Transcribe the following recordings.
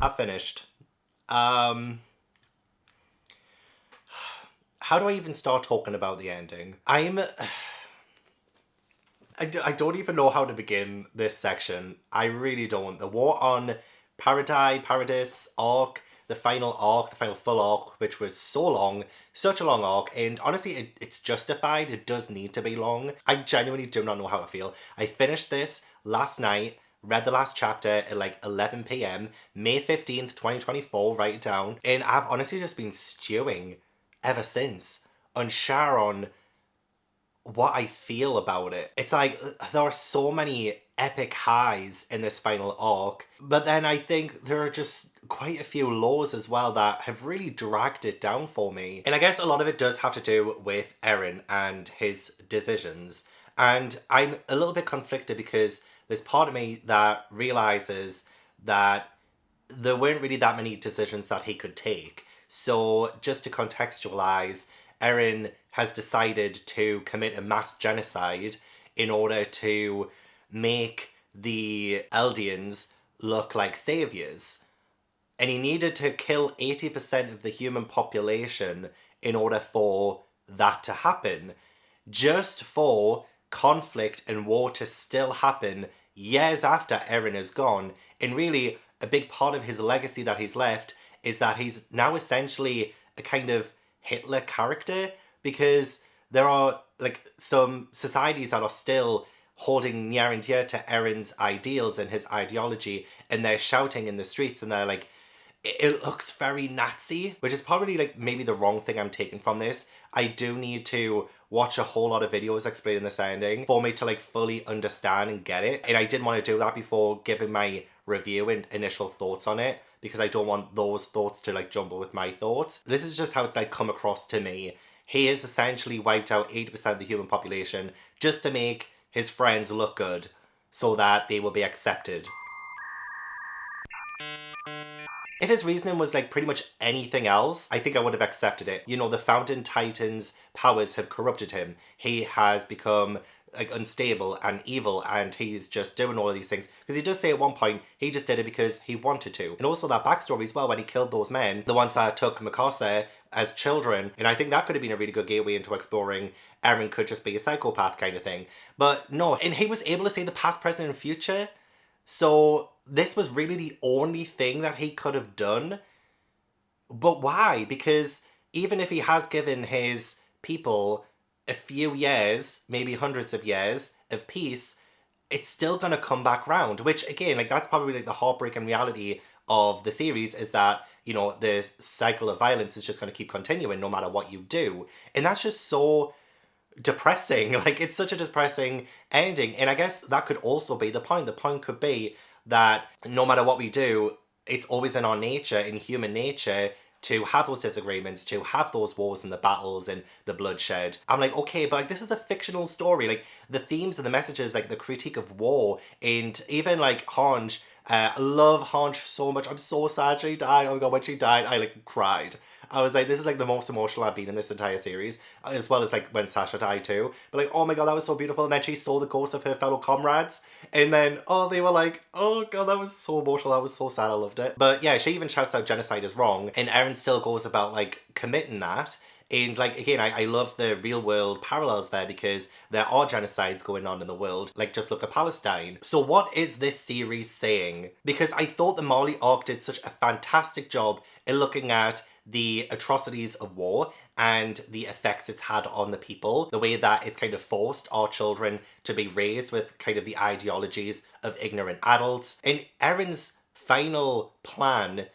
I finished. Um, how do I even start talking about the ending? I don't even know how to begin this section. I really don't. The war on Paradis arc, the final arc, the final full arc, which was so long, such a long arc, and honestly, it's justified. It does need to be long. I genuinely do not know how to feel. I finished this last night, read the last chapter at like 11 p.m., May 15th, 2024, write it down, and I've honestly just been stewing ever since on Sharon what I feel about it. It's like there are so many epic highs in this final arc, but then I think there are just quite a few lows as well that have really dragged it down for me. And I guess a lot of it does have to do with Eren and his decisions. And I'm a little bit conflicted because there's part of me that realizes that there weren't really that many decisions that he could take. So, just to contextualize, Eren has decided to commit a mass genocide in order to make the Eldians look like saviors. And he needed to kill 80% of the human population in order for that to happen. Just for conflict and war to still happen years after Eren is gone. And really, a big part of his legacy that he's left is that he's now essentially a kind of Hitler character, because there are like some societies that are still holding near and dear to Eren's ideals and his ideology, and they're shouting in the streets and they're like, it looks very Nazi, which is probably like maybe the wrong thing I'm taking from this. I do need to watch a whole lot of videos explaining this ending for me to like fully understand and get it. And I didn't want to do that before giving my review and initial thoughts on it, because I don't want those thoughts to like jumble with my thoughts. This is just how it's like come across to me. He has essentially wiped out 80% of the human population just to make his friends look good so that they will be accepted. If his reasoning was like pretty much anything else, I think I would have accepted it. You know, the Fountain Titan's powers have corrupted him. He has become like unstable and evil, and he's just doing all of these things. Because he does say at one point, he just did it because he wanted to. And also that backstory as well, when he killed those men, the ones that took Mikasa as children. And I think that could have been a really good gateway into exploring Eren could just be a psychopath kind of thing. But no, and he was able to see the past, present, and future. So this was really the only thing that he could have done. But why? Because even if he has given his people a few years, maybe hundreds of years of peace, it's still going to come back round. Which again, like that's probably like the heartbreaking reality of the series, is that, you know, the cycle of violence is just going to keep continuing no matter what you do. And that's just so depressing. Like, it's such a depressing ending. And I guess that could also be the point. The point could be that no matter what we do, it's always in our nature, in human nature, to have those disagreements, to have those wars and the battles and the bloodshed. I'm like, okay, but like this is a fictional story. Like the themes and the messages, like the critique of war, and even like Hange. I love Hange so much. I'm so sad she died. Oh my god, when she died, I like cried. I was like, this is like the most emotional I've been in this entire series, as well as like when Sasha died too. But like, oh my god, that was so beautiful. And then she saw the ghosts of her fellow comrades, and then oh, they were like, oh god, that was so emotional. That was so sad. I loved it. But yeah, she even shouts out genocide is wrong, and Eren still goes about like committing that. And like again, I love the real world parallels there, because there are genocides going on in the world. Like just look at Palestine. So what is this series saying? Because I thought the Marley arc did such a fantastic job in looking at the atrocities of war and the effects it's had on the people. The way that it's kind of forced our children to be raised with kind of the ideologies of ignorant adults. And Eren's final plan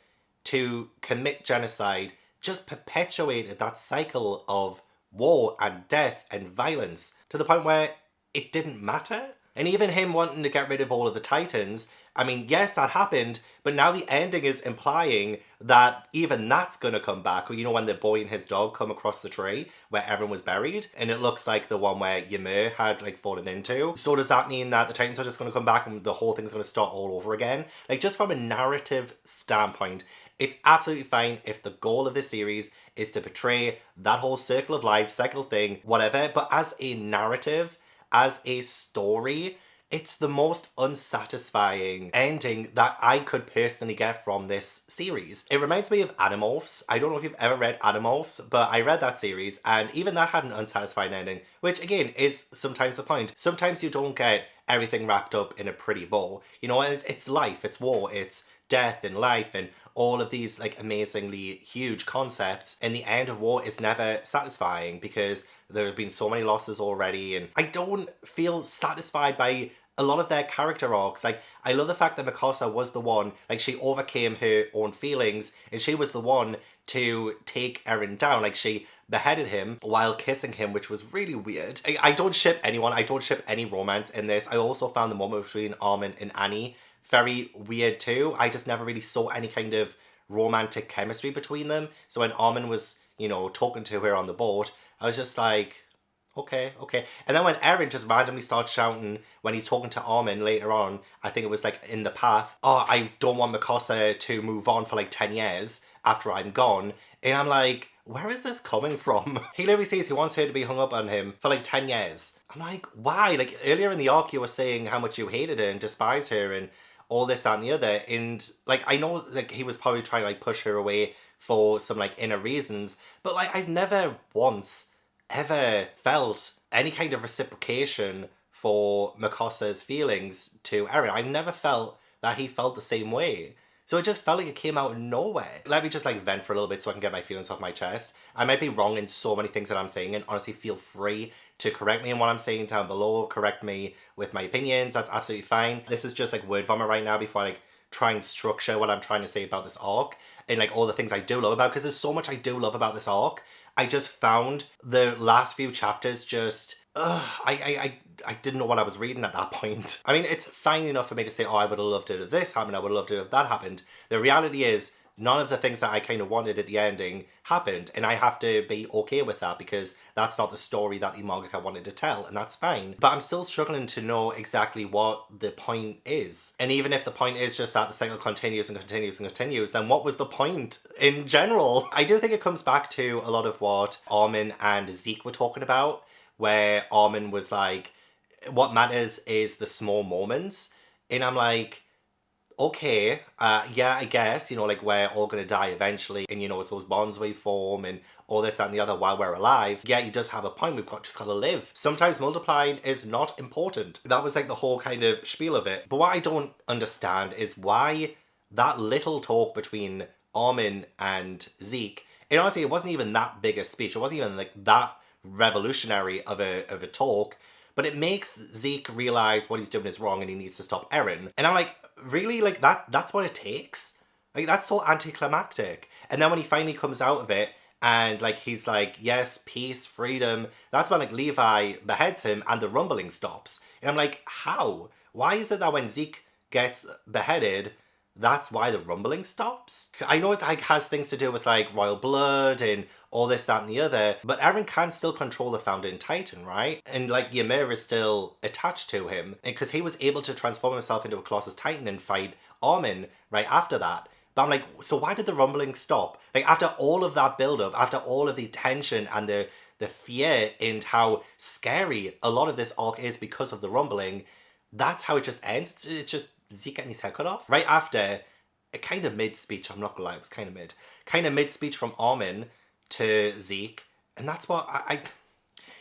to commit genocide just perpetuated that cycle of war and death and violence to the point where it didn't matter. And even him wanting to get rid of all of the Titans, I mean, yes, that happened, but now the ending is implying that even that's gonna come back. You know, when the boy and his dog come across the tree where everyone was buried, and it looks like the one where Ymir had like fallen into. So does that mean that the Titans are just gonna come back and the whole thing's gonna start all over again? Like, just from a narrative standpoint, it's absolutely fine if the goal of this series is to portray that whole circle of life, cycle thing, whatever, but as a narrative, as a story, It's the most unsatisfying ending that I could personally get from this series. It reminds me of Animorphs. I don't know if you've ever read Animorphs, but I read that series, and even that had an unsatisfying ending, which again is sometimes the point. Sometimes you don't get everything wrapped up in a pretty bow. You know, it's life, it's war, it's death and life and all of these like amazingly huge concepts, and the end of war is never satisfying because there have been so many losses already, and I don't feel satisfied by a lot of their character arcs. Like, I love the fact that Mikasa was the one, like, she overcame her own feelings and she was the one to take Eren down. Like, she beheaded him while kissing him, which was really weird. I don't ship anyone, I don't ship any romance in this. I also found the moment between Armin and Annie very weird too. I just never really saw any kind of romantic chemistry between them. So when Armin was, you know, talking to her on the boat, I was just like, okay, okay. And then when Eren just randomly starts shouting when he's talking to Armin later on, I think it was like in the path, oh, I don't want Mikasa to move on for like 10 years after I'm gone. And I'm like, where is this coming from? He literally says he wants her to be hung up on him for like 10 years. I'm like, why? Like, earlier in the arc you were saying how much you hated her and despised her and all this, that, and the other. And like, I know like he was probably trying to like push her away for some like inner reasons, but like I've never once ever felt any kind of reciprocation for Mikasa's feelings to Eren. I never felt that he felt the same way. So it just felt like it came out of nowhere. Let me just like vent for a little bit so I can get my feelings off my chest. I might be wrong in so many things that I'm saying, and honestly feel free to correct me in what I'm saying down below, correct me with my opinions, that's absolutely fine. This is just like word vomit right now before I like try and structure what I'm trying to say about this arc and like all the things I do love about, because there's so much I do love about this arc. I just found the last few chapters just, I didn't know what I was reading at that point. I mean, it's fine enough for me to say, oh, I would have loved it if this happened, I would have loved it if that happened. The reality is, none of the things that I kind of wanted at the ending happened, and I have to be okay with that because that's not the story that the mangaka wanted to tell, and that's fine. But I'm still struggling to know exactly what the point is. And even if the point is just that the cycle continues and continues and continues, then what was the point in general? I do think it comes back to a lot of what Armin and Zeke were talking about, where Armin was like, what matters is the small moments. And I'm like, okay, yeah, I guess, you know, like we're all gonna die eventually, and you know, it's those bonds we form and all this, that, and the other while we're alive. Yeah, he does have a point, we've just gotta live. Sometimes multiplying is not important. That was like the whole kind of spiel of it. But what I don't understand is why that little talk between Armin and Zeke, and honestly, it wasn't even that big a speech, it wasn't even like that revolutionary of a talk, but it makes Zeke realize what he's doing is wrong and he needs to stop Eren. And I'm like, really? Like that's what it takes? Like, that's so anticlimactic. And then when he finally comes out of it and like he's like, yes, peace, freedom, that's when like Levi beheads him and the rumbling stops. And I'm like, how? Why is it that when Zeke gets beheaded, that's why the rumbling stops? I know it like has things to do with like royal blood and all this, that, and the other, but Eren can still control the Founding Titan, right? And like Ymir is still attached to him because he was able to transform himself into a Colossus Titan and fight Armin right after that. But I'm like, so why did the rumbling stop? Like, after all of that build-up, after all of the tension and the fear and how scary a lot of this arc is because of the rumbling, that's how it just ends. It's just Zeke getting his head cut off. Right after, a kind of mid-speech, I'm not gonna lie, it was kind of mid-speech from Armin to Zeke. And that's what I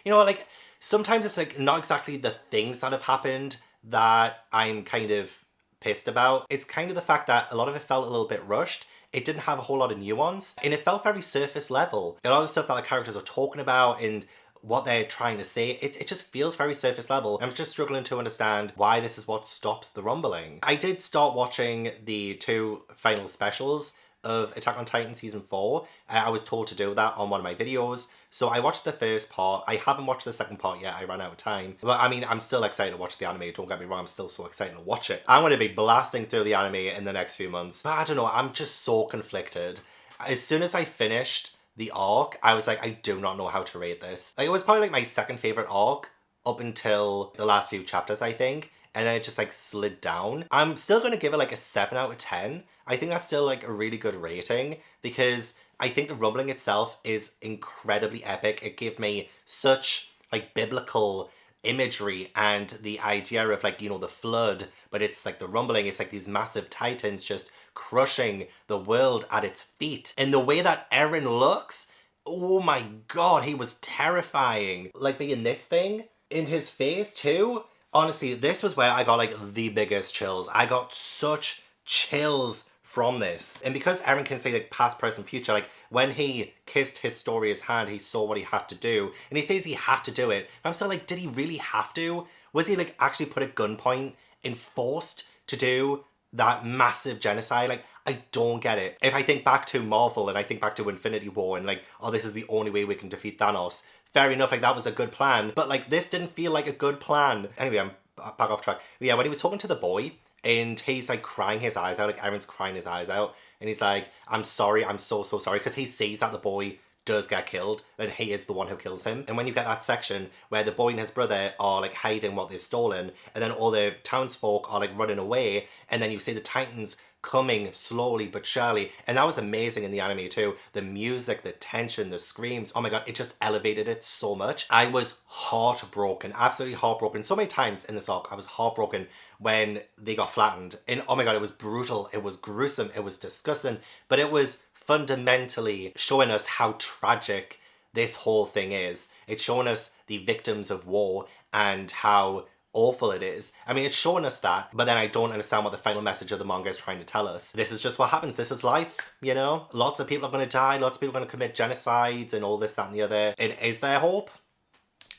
you know, like, sometimes it's like not exactly the things that have happened that I'm kind of pissed about. It's kind of the fact that a lot of it felt a little bit rushed. It didn't have a whole lot of nuance, and it felt very surface level. A lot of the stuff that the characters are talking about and what they're trying to say, it just feels very surface level. I'm just struggling to understand why this is what stops the rumbling. I did start watching the 2 final specials of Attack on Titan Season 4. I was told to do that on one of my videos. So I watched the first part. I haven't watched the second part yet. I ran out of time. But I mean, I'm still excited to watch the anime. Don't get me wrong. I'm still so excited to watch it. I'm going to be blasting through the anime in the next few months. But I don't know. I'm just so conflicted. As soon as I finished the arc, I was like, I do not know how to rate this. Like, it was probably like my second favorite arc up until the last few chapters, I think. And then it just like slid down. I'm still going to give it like a 7 out of 10. I think that's still like a really good rating because I think the rumbling itself is incredibly epic. It gave me such like biblical imagery and the idea of like, you know, the flood, but it's like the rumbling, it's like these massive titans just crushing the world at its feet. And the way that Eren looks, oh my god, he was terrifying. Like being this thing in his face too. Honestly, this was where I got like the biggest chills. I got such chills from this. And because Eren can say like past, present, future, like when he kissed Historia's hand, he saw what he had to do. And he says he had to do it. But I'm still like, did he really have to? Was he like actually put at gunpoint and forced to do that massive genocide? Like, I don't get it. If I think back to Marvel and I think back to Infinity War and like, oh, this is the only way we can defeat Thanos, fair enough, like that was a good plan. But like, this didn't feel like a good plan. Anyway, I'm back off track. But yeah, when he was talking to the boy, and he's like crying his eyes out, like Eren's crying his eyes out, and he's like, I'm sorry, I'm so sorry, because he sees that the boy does get killed and he is the one who kills him. And when you get that section where the boy and his brother are like hiding what they've stolen, and then all the townsfolk are like running away, and then you see the Titans coming slowly but surely, and that was amazing in the anime too. The music, the tension, the screams, oh my god, it just elevated it so much. I was heartbroken, absolutely heartbroken. So many times in this arc I was heartbroken when they got flattened, and oh my god, it was brutal, it was gruesome, it was disgusting, but it was fundamentally showing us how tragic this whole thing is. It's showing us the victims of war and how awful it is. I mean, it's showing us that, but then I don't understand what the final message of the manga is trying to tell us. This is just what happens. This is life, you know? Lots of people are going to die. Lots of people are going to commit genocides and all this, that, and the other. And is there hope?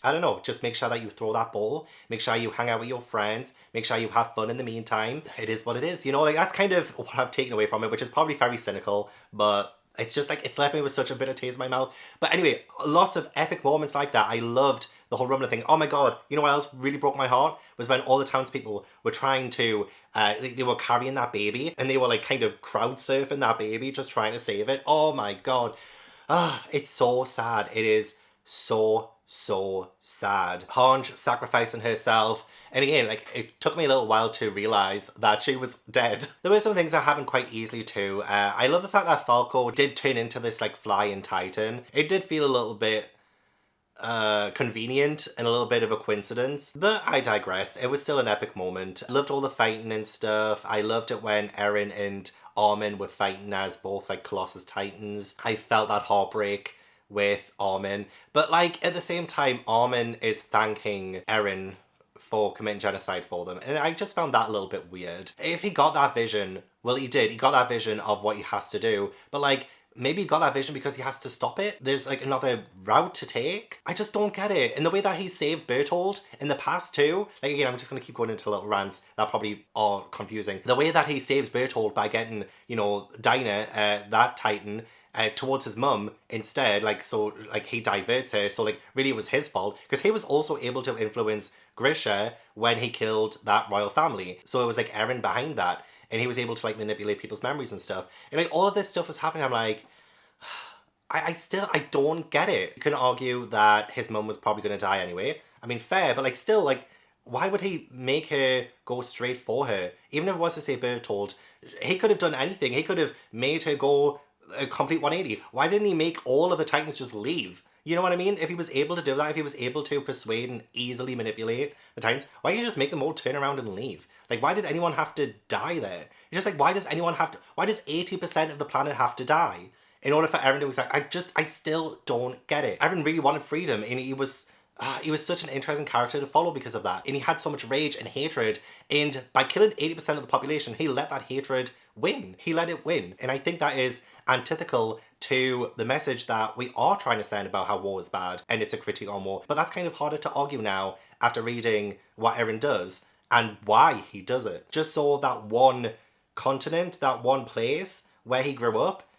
I don't know. Just make sure that you throw that ball. Make sure you hang out with your friends. Make sure you have fun in the meantime. It is what it is. You know, like that's kind of what I've taken away from it, which is probably very cynical, but it's just like, it's left me with such a bitter taste in my mouth. But anyway, lots of epic moments like that. I loved the whole rumbling thing. Oh my god, you know what else really broke my heart? Was when all the townspeople were trying to, they were carrying that baby, and they were like kind of crowd surfing that baby, just trying to save it. Oh my god. It's so sad. It is so sad. Hange sacrificing herself. And again, like, it took me a little while to realise that she was dead. There were some things that happened quite easily too. I love the fact that Falco did turn into this like flying titan. It did feel a little bit convenient and a little bit of a coincidence, but I digress. It was still an epic moment. I loved all the fighting and stuff. I loved it when Eren and Armin were fighting as both like Colossus Titans. I felt that heartbreak with Armin, but like at the same time, Armin is thanking Eren for committing genocide for them, and I just found that a little bit weird. If he got that vision, well, he did. He got that vision of what he has to do, but like, maybe he got that vision because he has to stop it. There's like another route to take. I just don't get it. And the way that he saved Bertold in the past too, like again, I'm just going to keep going into little rants that probably are confusing. The way that he saves Bertold by getting, you know, Dinah, that Titan, towards his mum instead, like, so like he diverts her, so like really it was his fault, because he was also able to influence Grisha when he killed that royal family. So it was like Eren behind that. And he was able to like manipulate people's memories and stuff. And like all of this stuff was happening. I'm like, I don't get it. You can argue that his mum was probably going to die anyway. I mean, fair, but like still, like, why would he make her go straight for her? Even if it was to say Bertold, he could have done anything. He could have made her go a complete 180. Why didn't he make all of the Titans just leave? You know what I mean? If he was able to do that, if he was able to persuade and easily manipulate the Titans, why can't you just make them all turn around and leave? Like, why did anyone have to die there? It's just like, why does 80% of the planet have to die in order for Eren to exact? I still don't get it. Eren really wanted freedom, and he was such an interesting character to follow because of that. And he had so much rage and hatred, and by killing 80% of the population, he let that hatred win. He let it win. And I think that is antithetical to the message that we are trying to send about how war is bad and it's a critique on war. But that's kind of harder to argue now after reading what Eren does and why he does it. Just so that one continent, that one place where he grew up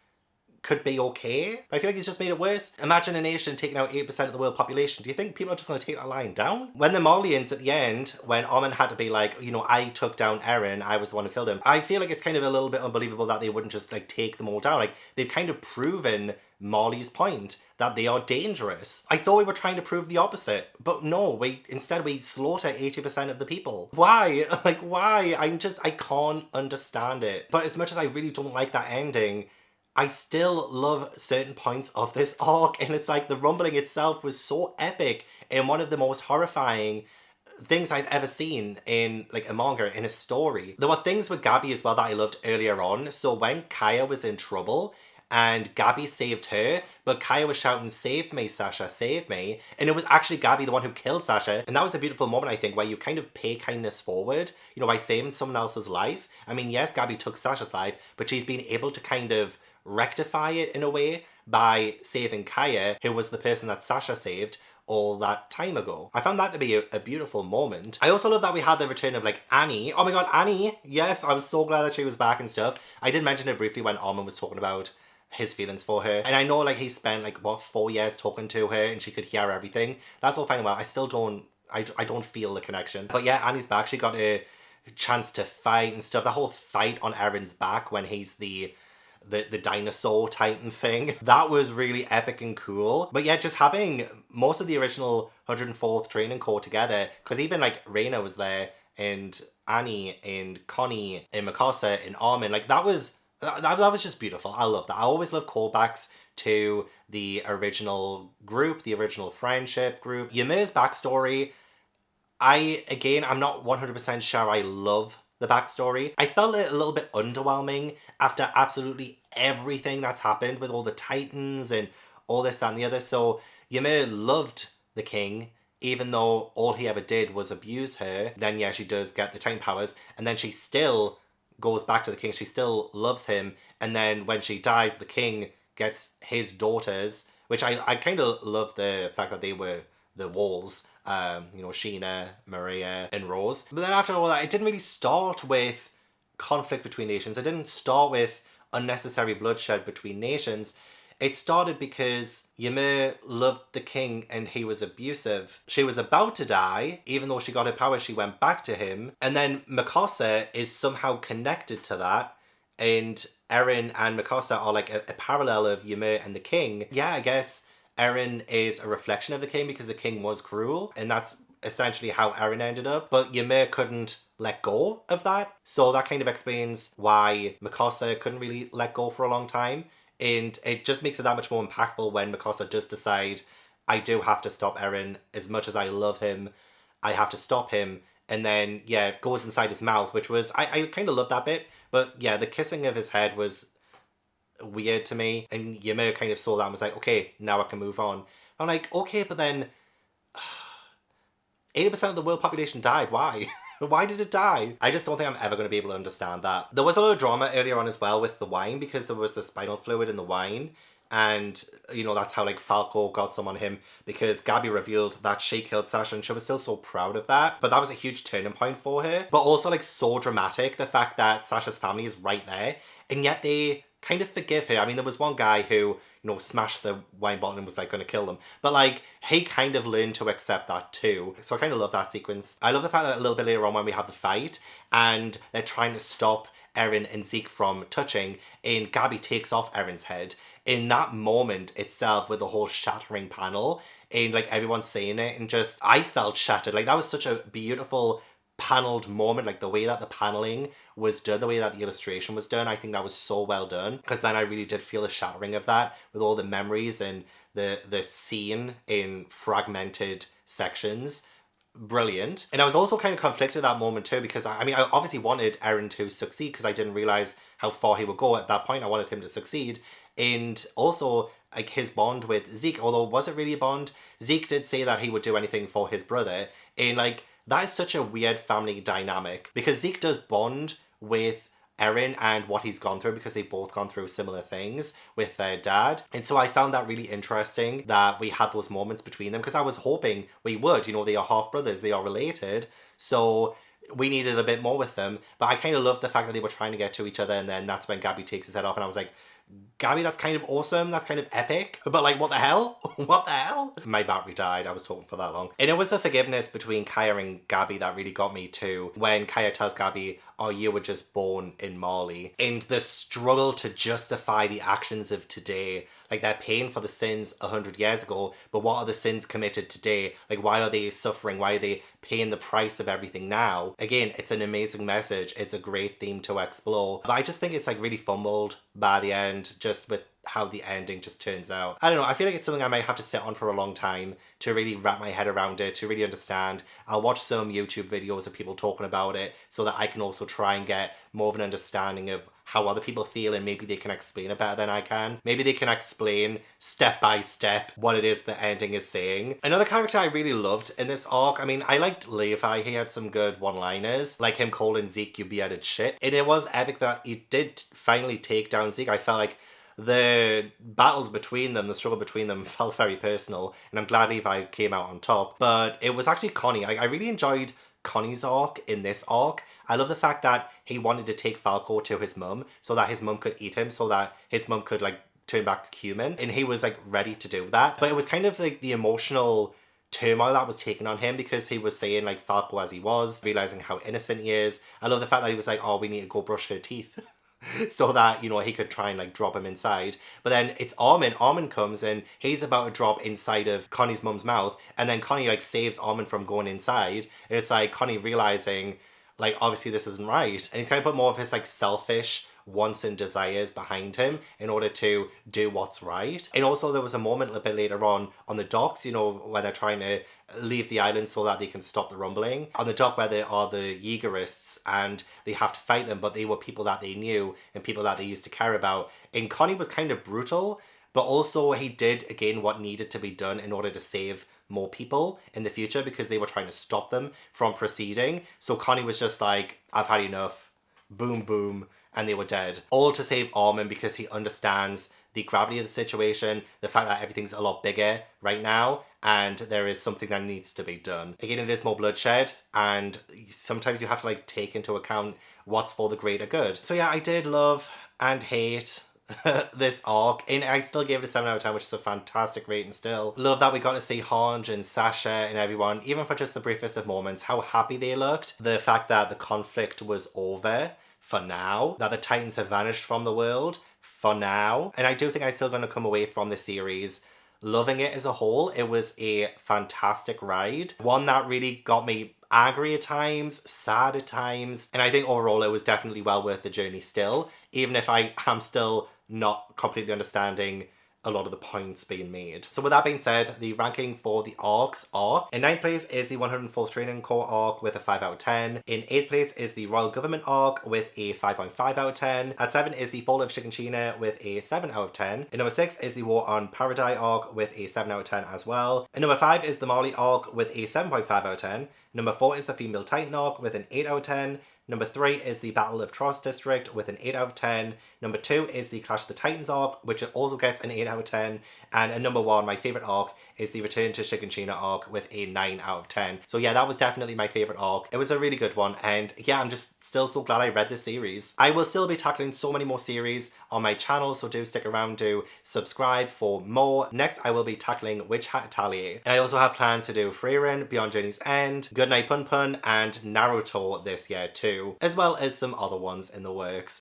could be okay. I feel like he's just made it worse. Imagine a nation taking out 8% of the world population. Do you think people are just going to take that line down? When the Malians at the end, when Armin had to be like, you know, I took down Eren, I was the one who killed him, I feel like it's kind of a little bit unbelievable that they wouldn't just like take them all down. Like, they've kind of proven Marley's point that they are dangerous. I thought we were trying to prove the opposite, but no, instead we slaughter 80% of the people. Why? Like, why? I can't understand it. But as much as I really don't like that ending, I still love certain points of this arc, and it's like the rumbling itself was so epic and one of the most horrifying things I've ever seen in like a manga, in a story. There were things with Gabby as well that I loved earlier on. So when Kaya was in trouble and Gabby saved her, but Kaya was shouting, "Save me, Sasha, save me." And it was actually Gabby the one who killed Sasha. And that was a beautiful moment, I think, where you kind of pay kindness forward, you know, by saving someone else's life. I mean, yes, Gabby took Sasha's life, but she's been able to kind of rectify it in a way by saving Kaya, who was the person that Sasha saved all that time ago. I found that to be a beautiful moment. I also love that we had the return of like Annie. Oh my god, Annie! Yes, I was so glad that she was back and stuff. I did mention it briefly when Armin was talking about his feelings for her. And I know like he spent like what 4 years talking to her and she could hear everything. That's all fine and well. I still don't I don't feel the connection. But yeah, Annie's back. She got a chance to fight and stuff. The whole fight on Eren's back when he's the dinosaur titan thing, that was really epic and cool. But yeah, just having most of the original 104th training corps together, because even like Reina was there and Annie and Connie and Mikasa and Armin, like that was just beautiful. I love that. I always love callbacks to the original group, the original friendship group. Ymir's backstory, I'm not 100% sure I love the backstory. I felt it a little bit underwhelming after absolutely everything that's happened with all the Titans and all this, that, and the other. So Ymir loved the king, even though all he ever did was abuse her. Then yeah, she does get the Titan powers, and then she still goes back to the king. She still loves him, and then when she dies, the king gets his daughters, which I kind of love the fact that they were the walls, you know, Sheena, Maria, and Rose. But then after all that, it didn't really start with conflict between nations. It didn't start with unnecessary bloodshed between nations. It started because Ymir loved the king and he was abusive. She was about to die, even though she got her powers, she went back to him. And then Mikasa is somehow connected to that. And Eren and Mikasa are like a parallel of Ymir and the king. Yeah, I guess Eren is a reflection of the king because the king was cruel, and that's essentially how Eren ended up. But Ymir couldn't let go of that, so that kind of explains why Mikasa couldn't really let go for a long time. And it just makes it that much more impactful when Mikasa does decide, I do have to stop Eren. As much as I love him, I have to stop him. And then, yeah, it goes inside his mouth, which was, I kind of loved that bit. But yeah, the kissing of his head was weird to me, and Ymir kind of saw that and was like, okay, now I can move on. I'm like, okay, but then 80% of the world population died. Why? Why did it die? I just don't think I'm ever going to be able to understand that. There was a lot of drama earlier on as well with the wine, because there was the spinal fluid in the wine, and you know, that's how like Falco got some on him, because Gabby revealed that she killed Sasha and she was still so proud of that. But that was a huge turning point for her. But also like so dramatic, the fact that Sasha's family is right there, and yet they kind of forgive her. I mean, there was one guy who, you know, smashed the wine bottle and was like going to kill them. But like, he kind of learned to accept that too. So I kind of love that sequence. I love the fact that a little bit later on when we have the fight and they're trying to stop Eren and Zeke from touching, and Gabby takes off Eren's head. In that moment itself, with the whole shattering panel and like everyone saying it, and just, I felt shattered. Like that was such a beautiful paneled moment, like the way that the paneling was done, the way that the illustration was done, I think that was so well done, because then I really did feel the shattering of that with all the memories and the scene in fragmented sections. Brilliant. And I was also kind of conflicted at that moment too, because I mean, I obviously wanted Eren to succeed because I didn't realize how far he would go at that point. I wanted him to succeed. And also like his bond with Zeke, although was it really a bond? Zeke did say that he would do anything for his brother, and like that is such a weird family dynamic, because Zeke does bond with Eren and what he's gone through, because they've both gone through similar things with their dad. And so I found that really interesting that we had those moments between them, because I was hoping we would, you know, they are half brothers, they are related, so we needed a bit more with them. But I kind of loved the fact that they were trying to get to each other, and then that's when Gabby takes his head off, and I was like, Gabby, that's kind of awesome, that's kind of epic, but like, what the hell? What the hell? My battery died, I was talking for that long. And it was the forgiveness between Kaya and Gabby that really got me too, when Kaya tells Gabby, oh, you were just born in Mali. And the struggle to justify the actions of today, like they're paying for the sins 100 years ago, but what are the sins committed today? Like, why are they suffering? Why are they paying the price of everything now? Again, it's an amazing message, it's a great theme to explore, but I just think it's like really fumbled by the end. and just with how the ending just turns out. I don't know, I feel like it's something I might have to sit on for a long time to really wrap my head around it, to really understand. I'll watch some YouTube videos of people talking about it so that I can also try and get more of an understanding of how other people feel, and maybe they can explain it better than I can. Maybe they can explain step by step what it is the ending is saying. Another character I really loved in this arc, I mean, I liked Levi. He had some good one-liners, like him calling Zeke you bearded shit. And it was epic that he did finally take down Zeke. I felt like the battles between them, the struggle between them felt very personal, and I'm glad Levi came out on top. But it was actually Connie. I really enjoyed Connie's arc in this arc. I love the fact that he wanted to take Falco to his mum so that his mum could eat him, so that his mum could like turn back human, and he was like ready to do that. But it was kind of like the emotional turmoil that was taken on him, because he was saying like Falco as he was, realizing how innocent he is. I love the fact that he was like, oh, we need to go brush her teeth. So that, you know, he could try and like drop him inside. But then it's Armin. Armin comes and he's about to drop inside of Connie's mum's mouth, and then Connie like saves Armin from going inside. And it's like Connie realizing like obviously this isn't right, and he's kind of put more of his like selfish wants and desires behind him in order to do what's right. And also there was a moment a bit later on the docks, you know, when they're trying to leave the island so that they can stop the rumbling. On the dock where there are the Jaegerists and they have to fight them, but they were people that they knew and people that they used to care about. And Connie was kind of brutal, but also he did again what needed to be done in order to save more people in the future, because they were trying to stop them from proceeding. So Connie was just like, I've had enough. Boom, boom. And they were dead. All to save Armin, because he understands the gravity of the situation, the fact that everything's a lot bigger right now, and there is something that needs to be done. Again, it is more bloodshed, and sometimes you have to like take into account what's for the greater good. So yeah, I did love and hate this arc, and I still gave it a 7 out of 10, which is a fantastic rating still. Love that we got to see Hange and Sasha and everyone, even for just the briefest of moments, how happy they looked. The fact that the conflict was over for now, that the Titans have vanished from the world for now. And I do think I'm still going to come away from the series loving it as a whole. It was a fantastic ride. One that really got me angry at times, sad at times. And I think overall it was definitely well worth the journey still, even if I am still not completely understanding a lot of the points being made. So with that being said, the ranking for the arcs are: in 9th place is the 104th Training Corps arc with a 5 out of 10. In 8th place is the Royal Government arc with a 5.5 out of 10. At 7 is the Fall of Shiganshina with a 7 out of 10. In number 6 is the War on Paradis arc with a 7 out of 10 as well. In number 5 is the Mali arc with a 7.5 out of 10. Number 4 is the Female Titan arc with an 8 out of 10. Number 3 is the Battle of Trost District with an 8 out of 10. Number 2 is the Clash of the Titans arc, which also gets an 8 out of 10. And at number 1, my favourite arc, is the Return to Shiganshina arc with a 9 out of 10. So yeah, that was definitely my favourite arc. It was a really good one, and yeah, I'm just still so glad I read this series. I will still be tackling so many more series on my channel, so do stick around to subscribe for more. Next, I will be tackling Witch Hat Atelier. And I also have plans to do Frieren, Beyond Journey's End, Goodnight Pun Pun, and Naruto this year too, as well as some other ones in the works.